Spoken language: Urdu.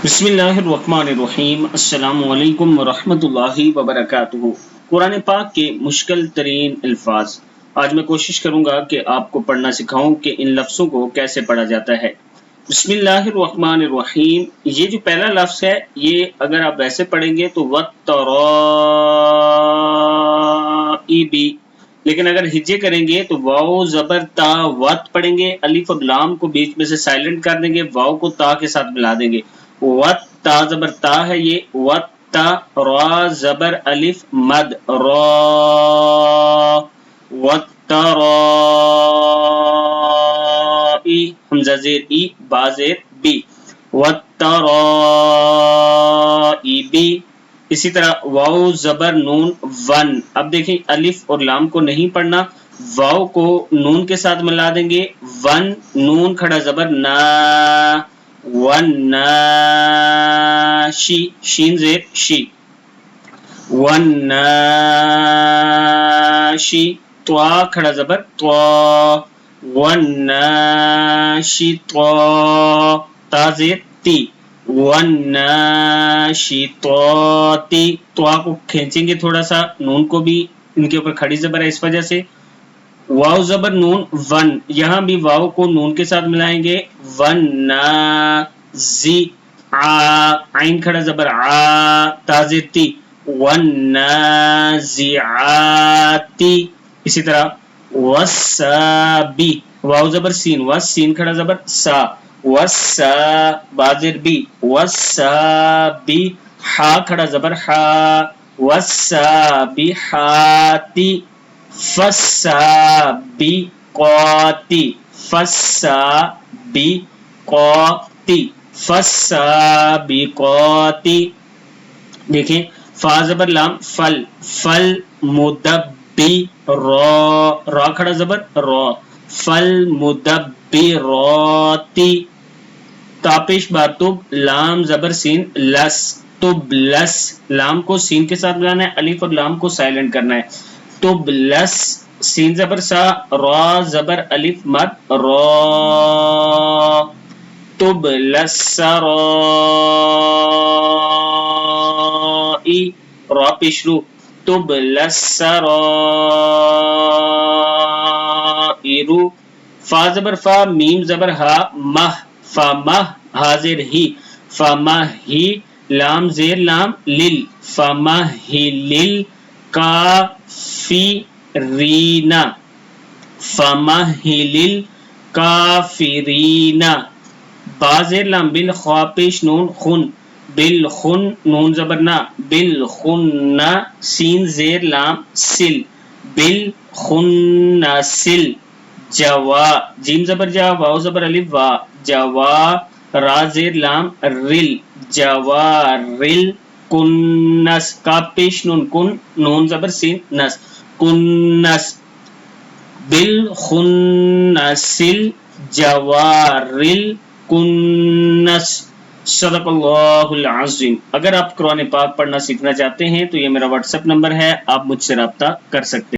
بسم اللہ الرحمن الرحیم۔ السلام علیکم ورحمۃ اللہ وبرکاتہ۔ قرآن پاک کے مشکل ترین الفاظ۔ آج میں کوشش کروں گا کہ آپ کو پڑھنا سکھاؤں کہ ان لفظوں کو کیسے پڑھا جاتا ہے۔ بسم اللہ الرحمن الرحیم، یہ جو پہلا لفظ ہے یہ اگر آپ ویسے پڑھیں گے تو وَالتَّرَائِبِ، لیکن اگر ہجے کریں گے تو واو زبر تا وت پڑھیں گے، الف اور لام کو بیچ میں سے سائلنٹ کر دیں گے، واو کو تا کے ساتھ ملا دیں گے۔ وت تا زبر تا ہے یہ، وت تا، را زبر الف مد را، وت ترائی، حمزہ زیر ای، با زیر بی، وت ترائبی۔ اسی طرح واو زبر نون ون، اب دیکھیں الف اور لام کو نہیں پڑھنا، واو کو نون کے ساتھ ملا دیں گے، ون نون کھڑا زبر نا، والناشی، شین زیر شی، والناشی، طوا کھڑا زبر طوا، والناشطا، تا زیر تی، والناشطاتی، طوا کو کھینچیں گے تھوڑا سا، نون کو بھی ان کے اوپر کھڑی زبر ہے اس وجہ سے۔ واو زبر نون ون، یہاں بھی واو کو نون کے ساتھ ملائیں گے، ون نا زی، عین کھڑا زبر آ، تا زیر تی، ون نا زیعاتی۔ اسی طرح وسابی، واو زبر سین، وس سین کھڑا زبر سا، وسا با زیر بی، وسابی، ہا کھڑا زبر ہا، وسابحاتی، فالسابقاتی، فالسابقاتی، فالسابقاتی۔ دیکھیں فا زبر لام فل، فل مدبی را، را کھڑا زبر را، فل مدبراتی، تاپش باتب لام زبر سین لس، تب لس، لام کو سین کے ساتھ ملانا ہے، الف اور لام کو سائلنٹ کرنا ہے، تب لس، سین زبر سا، را زبر الف مد را، تب لسرائی، را پیش رو، تب لسرائرو، فا زبر فا، میم زبر ہا، مہ، فا مہ، ہا زیر ہی، فا مہ ہی، لام زیر لام لل، فا مہ ہی لل کافرین، فا مہ ہی لل کافرین، با زیر لام بل، خوا پیش نون خن، بالخن، نون زبر نا، بالخن، سین زیر لام سل، بالخن سل، جوا، جیم زبر جا، واو زبر الف وا، جوا، را زیر لام رل، جوارل، کنس، کاف پیش نون کن، نون زبر سین نس، کنس، بالخنس الجوارل کنس۔ صدق اللہ العظیم۔ اگر آپ قرآن پاک پڑھنا سیکھنا چاہتے ہیں تو یہ میرا واٹس ایپ نمبر ہے، آپ مجھ سے رابطہ کر سکتے ہیں۔